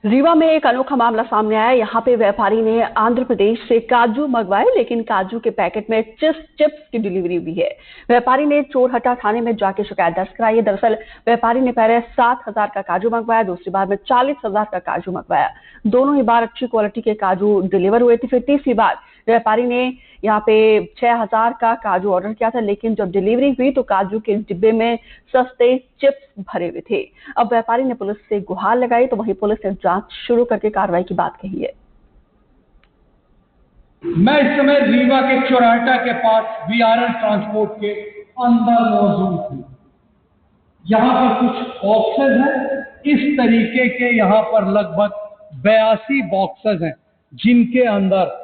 रीवा में एक अनोखा मामला सामने आया। यहाँ पे व्यापारी ने आंध्र प्रदेश से काजू मंगवाए, लेकिन काजू के पैकेट में चिप्स की डिलीवरी हुई है। व्यापारी ने चोरहट्टा थाने में जाके शिकायत दर्ज कराई है। दरअसल व्यापारी ने पहले 7,000 का काजू मंगवाया, दूसरी बार में 40,000 का काजू मंगवाया। दोनों ही बार अच्छी क्वालिटी के काजू डिलीवर हुए थे। फिर तीसरी बार व्यापारी ने यहाँ पे 6,000 का काजू ऑर्डर किया था, लेकिन जब डिलीवरी हुई तो काजू के डिब्बे में सस्ते चिप्स भरे हुए थे। अब व्यापारी ने पुलिस से गुहार लगाई, तो वहीं पुलिस ने जांच शुरू करके कार्रवाई की बात कही है। मैं इस समय रीवा के चोरहट्टा के पास VRL ट्रांसपोर्ट के अंदर मौजूद हूँ। यहाँ पर कुछ बॉक्सेस हैं, इस तरीके के यहाँ पर लगभग 82 बॉक्सेस हैं, जिनके अंदर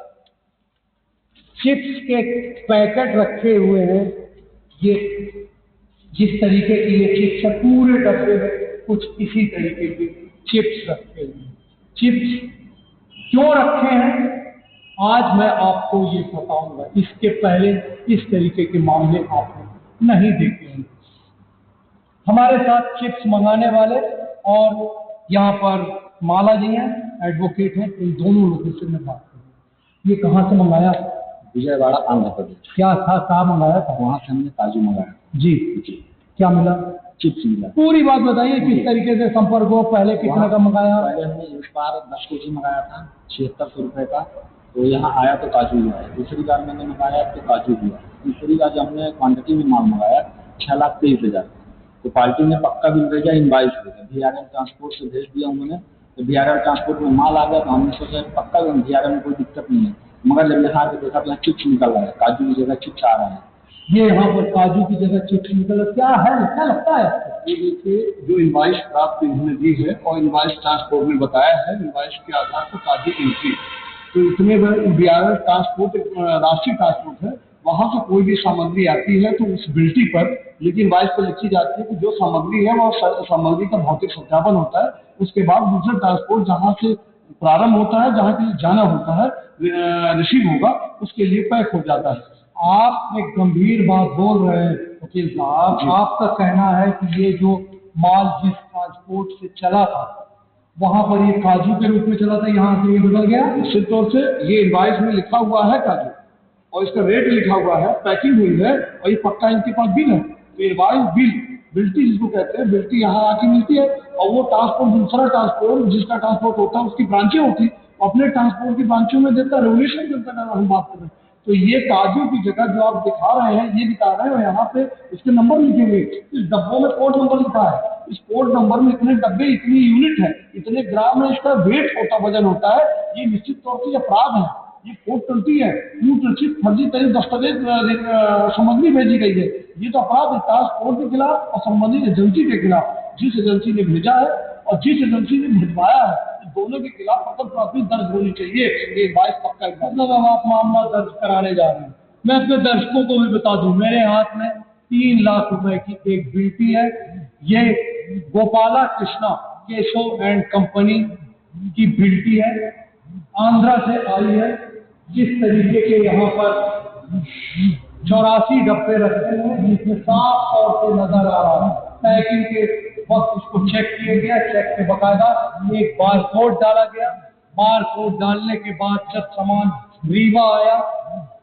चिप्स के पैकेट रखे हुए हैं। ये जिस तरीके की ये चिप्स है, पूरे डब्बे में कुछ इसी तरीके के चिप्स रखे हुए हैं। चिप्स क्यों रखे हैं आज मैं आपको ये बताऊंगा। इसके पहले इस तरीके के मामले आपने नहीं देखे हैं। हमारे साथ चिप्स मंगाने वाले और यहाँ पर माला जी हैं, एडवोकेट हैं, इन दोनों लोगों से मैं बात करूँ। ये कहाँ से मंगाया? विजयवाड़ा, आंध्र प्रदेश। क्या था, कहाँ मंगाया था? वहाँ से हमने काजू मंगाया। जी जी। क्या मिला? चिप्स मिला। पूरी बात बताइए, किस तरीके से संपर्क हो, पहले कितने का मंगाया? पहले हमने इस बार 10 केजी मंगाया था 7600 रुपये का, तो यहाँ आया तो काजू ही आया। दूसरी बार मैंने मंगाया तो काजू ही आया। तीसरी बार जब हमने क्वान्टिटी में माल मंगाया 6,23,000, तो पार्टी ने पक्का बिल भेजा, इनवाइस भेजा, VRL ट्रांसपोर्ट से भेज दिया उन्होंने। तो VRL ट्रांसपोर्ट में माल आ गया, तो हमने सोचा पक्का VRL में कोई दिक्कत नहीं है। मगर जब यहाँ पे देखा तो चिप्स निकल रहा है, काजू की जगह चिप्स आ रहा है। ये यहाँ पर काजू की जगह चिप्स निकल रहा, क्या है, क्या लगता है? ये देखिए, जो इनवाइस प्राप्त इन्होंने दी है और इनवाइस ट्रांसपोर्ट में बताया है, इनवाइस के आधार पर काजू एंट्री, तो इतने VRL ट्रांसपोर्ट राष्ट्रीय ट्रांसपोर्ट है, वहाँ से कोई भी सामग्री आती है तो उस बिल्टी पर, लेकिन इनवाइस पर लिखी जाती है कि जो सामग्री है वह सामग्री का भौतिक सत्यापन होता है। उसके बाद दूसरा ट्रांसपोर्ट जहाँ से प्रारंभ होता है, जहाँ के लिए जाना होता है, रिसीव होगा, उसके लिए पैक हो जाता है। आप एक गंभीर बात बोल रहे हैं वकील साहब। आपका कहना है कि ये जो माल जिस ट्रांसपोर्ट से चला था वहां पर ये काजू के रूप में चला था, यहाँ से ये बदल गया? निश्चित तौर से ये इनवाइस में लिखा हुआ है काजू और इसका रेट लिखा हुआ है, पैकिंग हुई है और ये पक्का इनके पास बिल है। तो इनवाइस बिल्टी जिसको कहते हैं, बिल्टी यहाँ आके मिलती है और वो ट्रांसपोर्ट, दूसरा ट्रांसपोर्ट जिसका ट्रांसपोर्ट होता है उसकी ब्रांचें होती, अपने ट्रांसपोर्ट की ब्रांचों में देता, रेगुलेशन देता है। हम बात कर रहे हैं तो ये काजू की जगह जो आप दिखा रहे हैं, ये दिखा रहे हैं और यहाँ पे इसके नंबर लिखे हुए, इस डब्बों में कोड नंबर लिखा है। इस कोड नंबर में इतने डब्बे, इतनी यूनिट है, इतने ग्राम में इसका वेट होता, वजन होता है। ये निश्चित तौर से अपराध है। ये 420 है, यूट्रचित फर्जी तरीके दस्तावेज सामग्री भेजी गई है। ये तो अपराध है ट्रांसपोर्ट के खिलाफ और संबंधित एजेंसी के खिलाफ। जिस एजेंसी ने भेजा है और जिस एजेंसी ने भिजवाया है, दोनों के खिलाफ प्रथम प्राथमिक दर्ज होनी चाहिए। ये 22 पक्का मतलब अब आप मामला दर्ज कराने जा रहे हैं। मैं अपने दर्शकों को भी बता दूं, मेरे हाथ में 3 लाख रुपए की एक बिल्टी है। ये गोपाला कृष्णा केशव एंड कंपनी की बिल्टी है, आंध्रा से आई है। जिस तरीके के यहाँ पर 84 डब्बे रखे हैं, जिसमें साफ तौर से नजर आ रहा है पैकिंग के वक्त उसको चेक किया गया, चेक के बकायदा एक बार कोड डाला गया। बार कोड डालने के बाद जब सामान रीवा आया,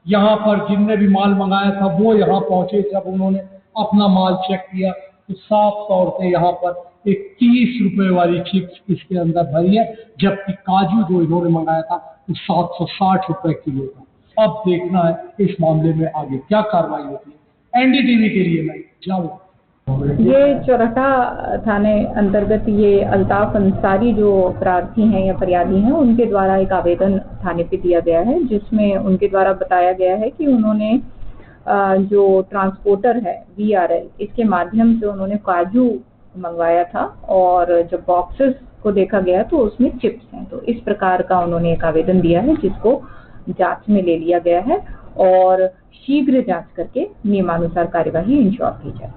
यहाँ पर जिनने भी माल मंगाया था वो यहाँ पहुंचे, जब उन्होंने अपना माल चेक किया तो साफ तौर से यहाँ पर एक 30 रुपए वाली चिप्स इसके अंदर भरी है, जबकि काजू जो इन्होंने मंगाया था वो 760 रुपए किलो था। अब देखना है इस मामले में आगे क्या कार्रवाई होती है। NDTV के लिए मैं जाऊँ। ये चोरहट्टा थाने अंतर्गत ये अल्ताफ अंसारी जो प्रार्थी हैं या फरियादी हैं, उनके द्वारा एक आवेदन थाने पे दिया गया है, जिसमें उनके द्वारा बताया गया है कि उन्होंने जो ट्रांसपोर्टर है VRL, इसके माध्यम से उन्होंने काजू मंगवाया था और जब बॉक्सेस को देखा गया तो उसमें चिप्स हैं। तो इस प्रकार का उन्होंने एक आवेदन दिया है, जिसको जांच में ले लिया गया है और शीघ्र जांच करके नियमानुसार कार्यवाही इंश्योर की जाए।